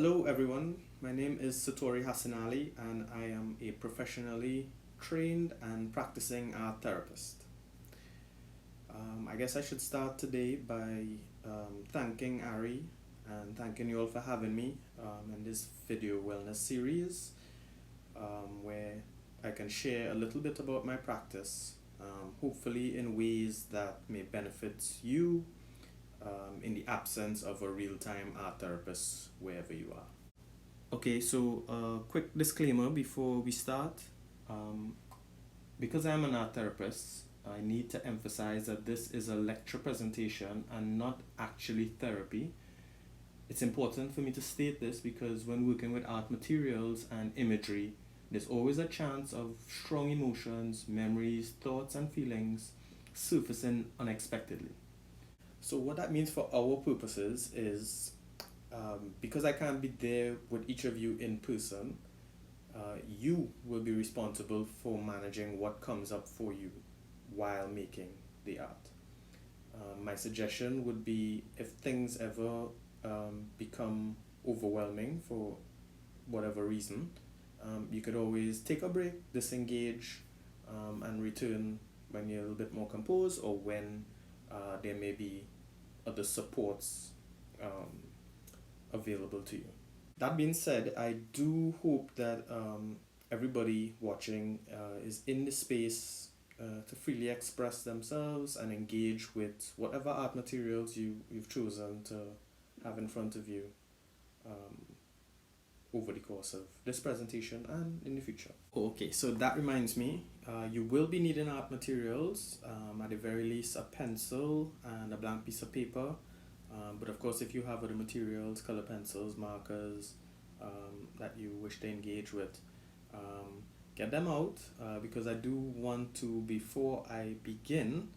Hello everyone, my name is Satori Hassanali and I am a professionally trained and practicing art therapist. I guess I should start today by thanking Ari and thanking you all for having me in this video wellness series where I can share a little bit about my practice, hopefully in ways that may benefit you in the absence of a real-time art therapist wherever you are. Okay, so a quick disclaimer before we start. Because I'm an art therapist, I need to emphasize that this is a lecture presentation and not actually therapy. It's important for me to state this because when working with art materials and imagery, there's always a chance of strong emotions, memories, thoughts, and feelings surfacing unexpectedly. So what that means for our purposes is because I can't be there with each of you in person, you will be responsible for managing what comes up for you while making the art. My suggestion would be if things ever become overwhelming for whatever reason, you could always take a break, disengage, and return when you're a little bit more composed or when there may be other supports available to you. That being said, I do hope that everybody watching is in the space to freely express themselves and engage with whatever art materials you've chosen to have in front of you over the course of this presentation and in the future. Okay, so that reminds me, you will be needing art materials, at the very least a pencil and a blank piece of paper. But of course, if you have other materials, color pencils, markers that you wish to engage with, get them out because I do want to, before I begin,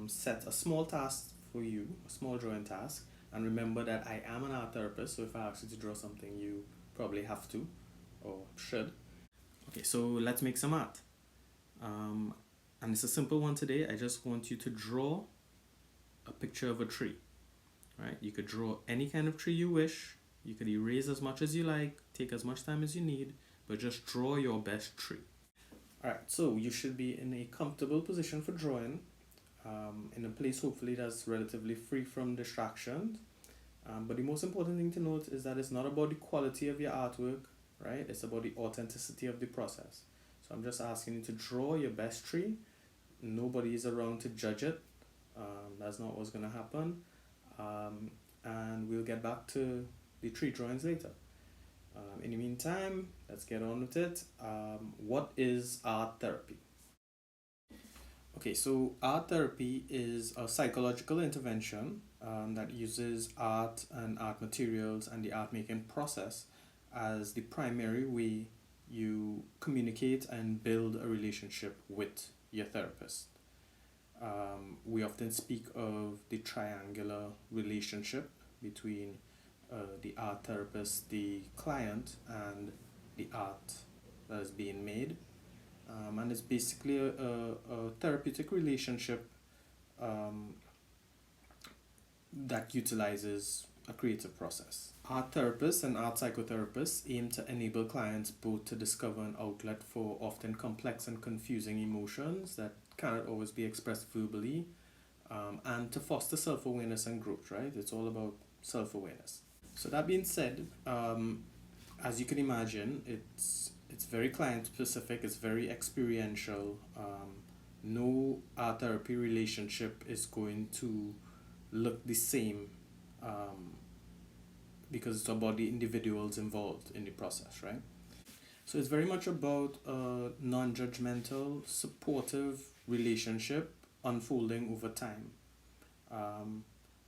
set a small task for you, a small drawing task. And remember that I am an art therapist, so if I ask you to draw something, you probably have to or should. Okay, so let's make some art. And it's a simple one today. I just want you to draw a picture of a tree. Right? You could draw any kind of tree you wish. You could erase as much as you like, take as much time as you need, but just draw your best tree. Alright, so you should be in a comfortable position for drawing, in a place hopefully that's relatively free from distractions. But the most important thing to note is that it's not about the quality of your artwork, right? It's about the authenticity of the process. So I'm just asking you to draw your best tree. Nobody is around to judge it. That's not what's going to happen. And we'll get back to the tree drawings later. In the meantime, let's get on with it. What is art therapy? Okay, so art therapy is a psychological intervention that uses art and art materials and the art making process as the primary way you communicate and build a relationship with your therapist. We often speak of the triangular relationship between the art therapist, the client, and the art that is being made. And it's basically a therapeutic relationship that utilizes a creative process. Art therapists and art psychotherapists aim to enable clients both to discover an outlet for often complex and confusing emotions that cannot always be expressed verbally, and to foster self-awareness and growth, right? It's all about self-awareness. So that being said, as you can imagine, it's very client-specific, it's very experiential. No art therapy relationship is going to look the same because it's about the individuals involved in the process, right? So it's very much about a non-judgmental, supportive relationship unfolding over time.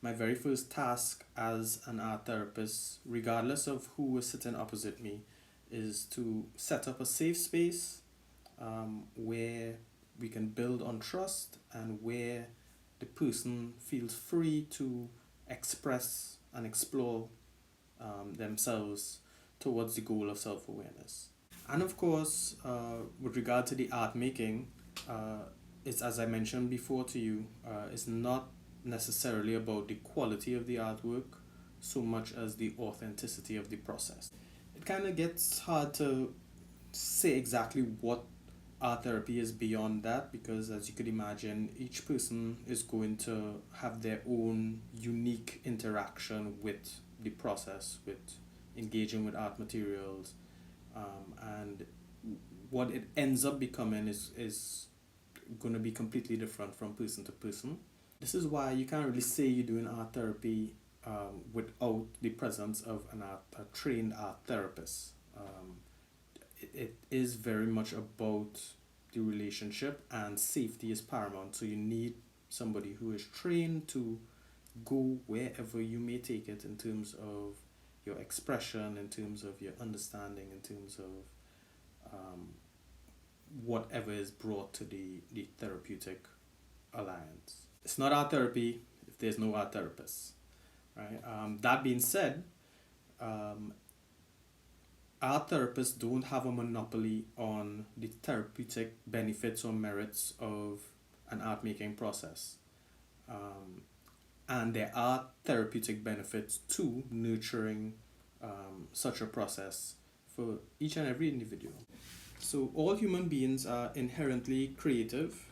My very first task as an art therapist, regardless of who is sitting opposite me, is to set up a safe space where we can build on trust and where the person feels free to express and explore themselves towards the goal of self-awareness. And of course, with regard to the art making, it's, as I mentioned before to you, it's not necessarily about the quality of the artwork, so much as the authenticity of the process. It kind of gets hard to say exactly what art therapy is beyond that, because as you could imagine, each person is going to have their own unique interaction with the process, with engaging with art materials, and what it ends up becoming is going to be completely different from person to person. This is why you can't really say you're doing art therapy without the presence of a trained art therapist. It is very much about the relationship, and safety is paramount. So you need somebody who is trained to go wherever you may take it in terms of your expression, in terms of your understanding, in terms of whatever is brought to the therapeutic alliance. It's not art therapy if there's no art therapist, right? That being said, art therapists don't have a monopoly on the therapeutic benefits or merits of an art making process. And there are therapeutic benefits to nurturing such a process for each and every individual. So all human beings are inherently creative,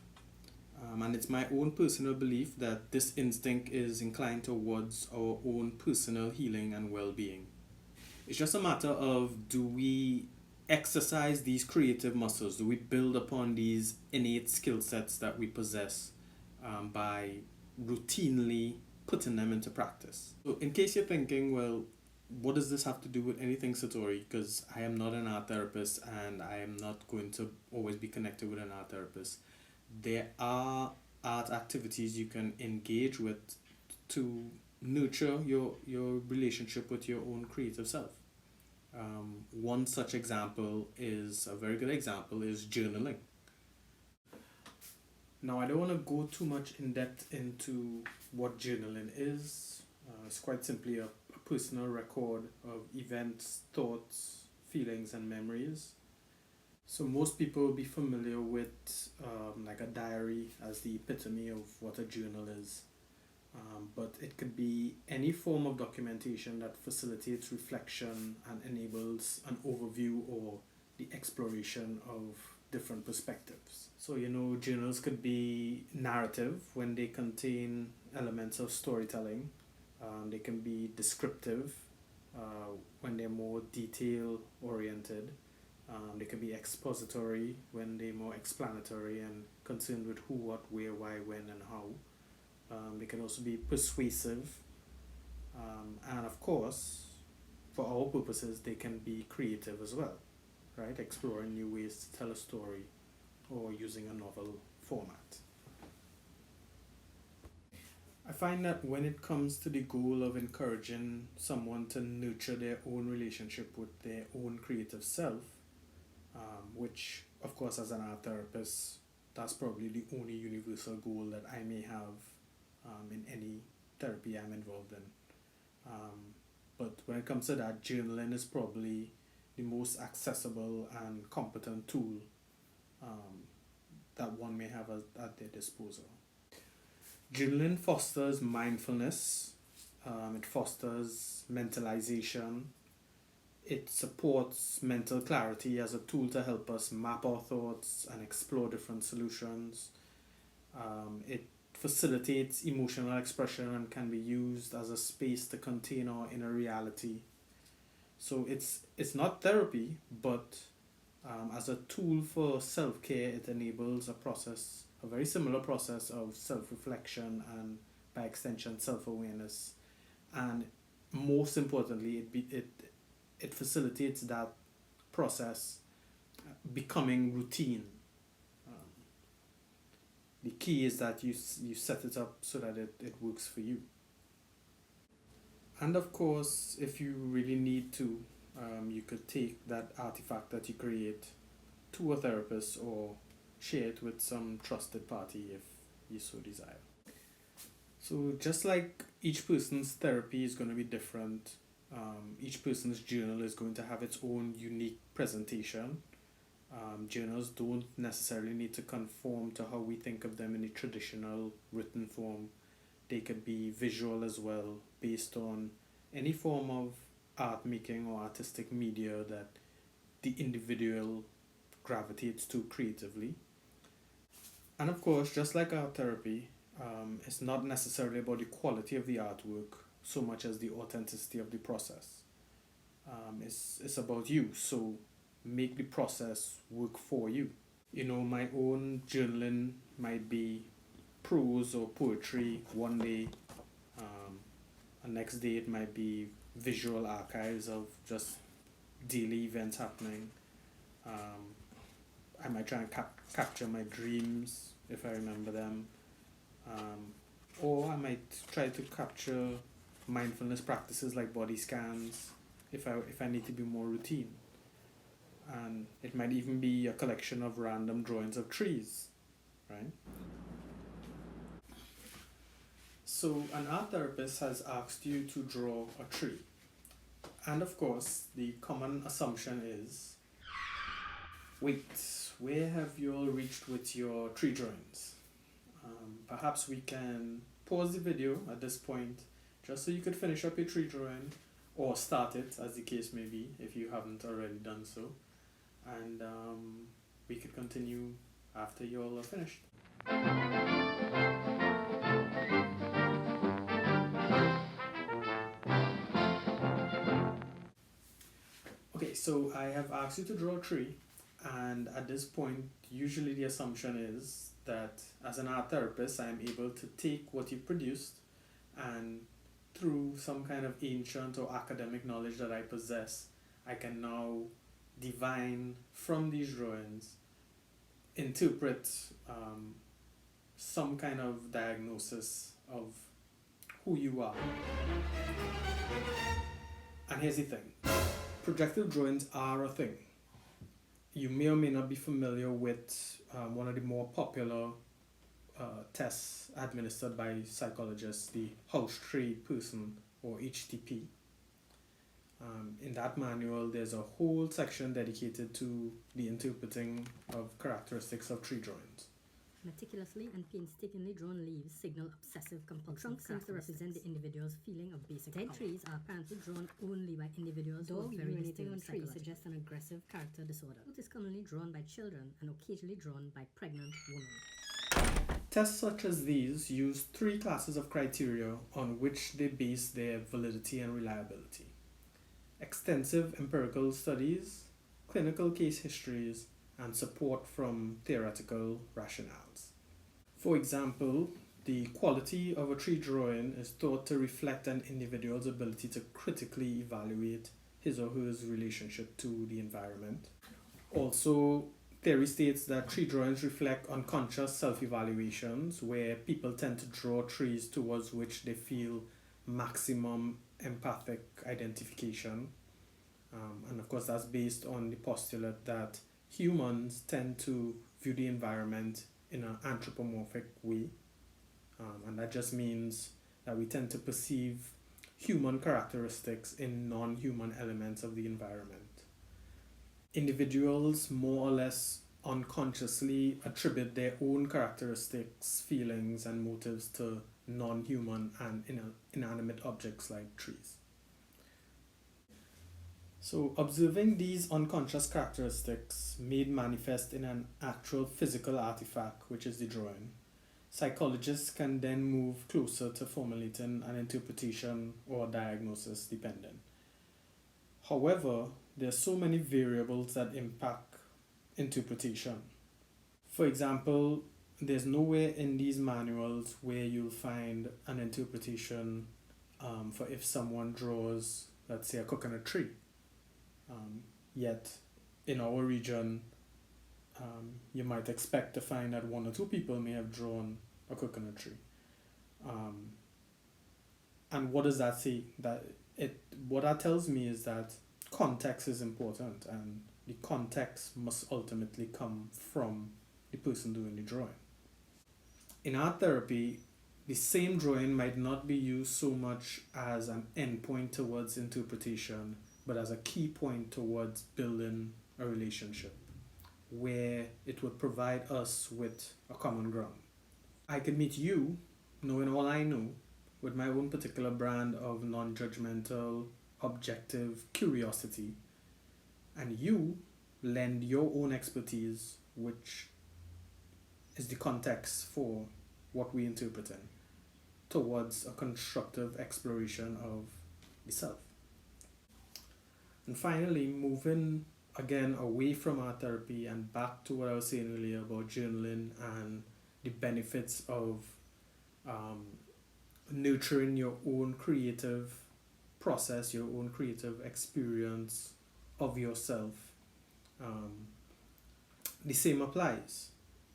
and it's my own personal belief that this instinct is inclined towards our own personal healing and well-being. It's just a matter of, do we exercise these creative muscles? Do we build upon these innate skill sets that we possess by routinely putting them into practice? So in case you're thinking, well, what does this have to do with anything, Satori? Because I am not an art therapist and I am not going to always be connected with an art therapist. There are art activities you can engage with to nurture your relationship with your own creative self. One such example is, a very good example is journaling. Now, I don't want to go too much in depth into what journaling is. It's quite simply a personal record of events, thoughts, feelings, and memories. So most people will be familiar with like a diary as the epitome of what a journal is. But it could be any form of documentation that facilitates reflection and enables an overview or the exploration of different perspectives. So, journals could be narrative when they contain elements of storytelling. They can be descriptive when they're more detail oriented. They can be expository when they're more explanatory and concerned with who, what, where, why, when, and how. They can also be persuasive, and of course, for our purposes, they can be creative as well, right? Exploring new ways to tell a story or using a novel format. I find that when it comes to the goal of encouraging someone to nurture their own relationship with their own creative self, which, of course, as an art therapist, that's probably the only universal goal that I may have in any therapy I'm involved in. But when it comes to that, journaling is probably the most accessible and competent tool that one may have at their disposal. Journaling fosters mindfulness, it fosters mentalization, it supports mental clarity as a tool to help us map our thoughts and explore different solutions. It facilitates emotional expression and can be used as a space to contain our inner reality. So it's not therapy, but as a tool for self-care, it enables a very similar process of self-reflection and, by extension, self-awareness. And most importantly, it facilitates that process becoming routine. The key is that you set it up so that it works for you. And of course, if you really need to, you could take that artifact that you create to a therapist or share it with some trusted party if you so desire. So just like each person's therapy is going to be different, each person's journal is going to have its own unique presentation. Journals don't necessarily need to conform to how we think of them in the traditional written form. They could be visual as well, based on any form of art making or artistic media that the individual gravitates to creatively. And of course, just like art therapy, it's not necessarily about the quality of the artwork so much as the authenticity of the process. It's about you, so make the process work for you. You know, my own journaling might be prose or poetry one day, and next day it might be visual archives of just daily events happening. I might try and capture my dreams if I remember them, or I might try to capture mindfulness practices like body scans if I need to be more routine. And it might even be a collection of random drawings of trees, right? So an art therapist has asked you to draw a tree. And of course, the common assumption is, wait, where have you all reached with your tree drawings? Perhaps we can pause the video at this point just so you could finish up your tree drawing, or start it as the case may be if you haven't already done so. And we could continue after you all are finished. Okay, so I have asked you to draw a tree, and at this point, usually the assumption is that as an art therapist, I'm able to take what you produced and through some kind of ancient or academic knowledge that I possess, I can now divine from these drawings, interpret some kind of diagnosis of who you are. And here's the thing. Projective drawings are a thing. You may or may not be familiar with one of the more popular tests administered by psychologists, the House Tree Person, or HTP. In that manual, there's a whole section dedicated to the interpreting of characteristics of tree drawings. Meticulously and painstakingly drawn leaves signal obsessive compulsive. Trunk seems to represent the individual's feeling of basic power. Dead trees are apparently drawn only by individuals who are very urinating on trees suggests an aggressive character disorder. It is commonly drawn by children and occasionally drawn by pregnant women. Tests such as these use three classes of criteria on which they base their validity and reliability: extensive empirical studies, clinical case histories, and support from theoretical rationales. For example, the quality of a tree drawing is thought to reflect an individual's ability to critically evaluate his or her relationship to the environment. Also, theory states that tree drawings reflect unconscious self-evaluations, where people tend to draw trees towards which they feel maximum empathic identification. And of course, that's based on the postulate that humans tend to view the environment in an anthropomorphic way. And that just means that we tend to perceive human characteristics in non-human elements of the environment. Individuals more or less unconsciously attribute their own characteristics, feelings, and motives to non-human and inanimate objects like trees. So, observing these unconscious characteristics made manifest in an actual physical artifact, which is the drawing, psychologists can then move closer to formulating an interpretation or diagnosis dependent. However, there are so many variables that impact interpretation. For example, there's nowhere in these manuals where you'll find an interpretation for if someone draws, let's say, a coconut tree. Yet, in our region, you might expect to find that one or two people may have drawn a coconut tree. And what does that say? What that tells me is that context is important, and the context must ultimately come from the person doing the drawing. In art therapy, the same drawing might not be used so much as an endpoint towards interpretation, but as a key point towards building a relationship where it would provide us with a common ground. I could meet you, knowing all I know, with my own particular brand of non-judgmental, objective curiosity, and you lend your own expertise, which is the context for what we interpret in, towards a constructive exploration of the self. And finally, moving again away from art therapy and back to what I was saying earlier about journaling and the benefits of nurturing your own creative process, your own creative experience of yourself. The same applies.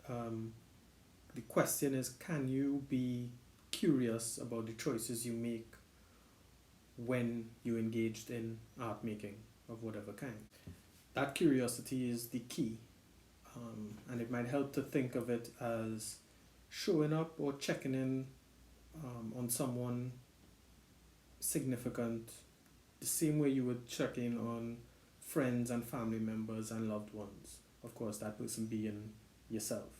The question is, can you be curious about the choices you make when you engaged in art making of whatever kind? That curiosity is the key, and it might help to think of it as showing up or checking in on someone significant the same way you would check in on friends and family members and loved ones. Of course, that person being yourself.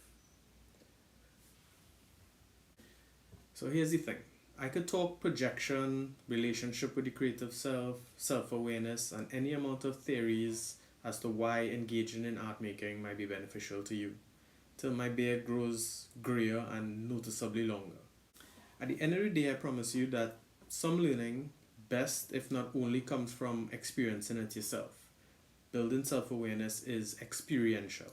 So here's the thing. I could talk projection, relationship with the creative self, self-awareness, and any amount of theories as to why engaging in art making might be beneficial to you, till my beard grows grayer and noticeably longer. At the end of the day, I promise you that some learning, best if not only, comes from experiencing it yourself. Building self-awareness is experiential.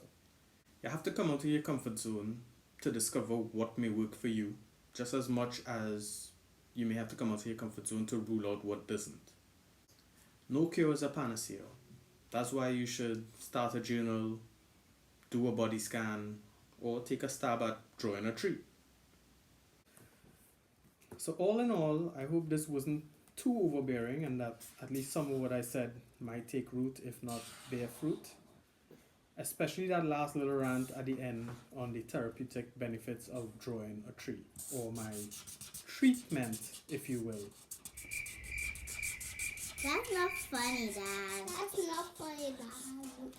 You have to come out of your comfort zone to discover what may work for you, just as much as you may have to come out of your comfort zone to rule out what doesn't. No cure is a panacea. That's why you should start a journal, do a body scan, or take a stab at drawing a tree. So all in all, I hope this wasn't too overbearing and that at least some of what I said might take root, if not bear fruit. Especially that last little rant at the end on the therapeutic benefits of drawing a tree, or my treatment, if you will. That's not funny, Dad. That's not funny, Dad.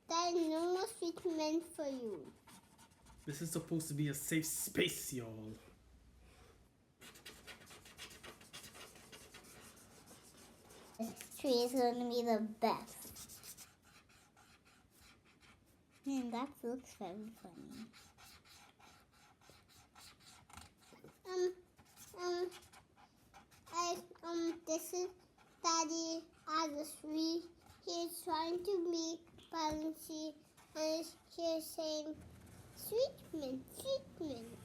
There's no more treatment for you. This is supposed to be a safe space, y'all. This tree is going to be the best. That looks very funny. This is Daddy as a tree. He's trying to be balancey and he's saying, treatment, treatment.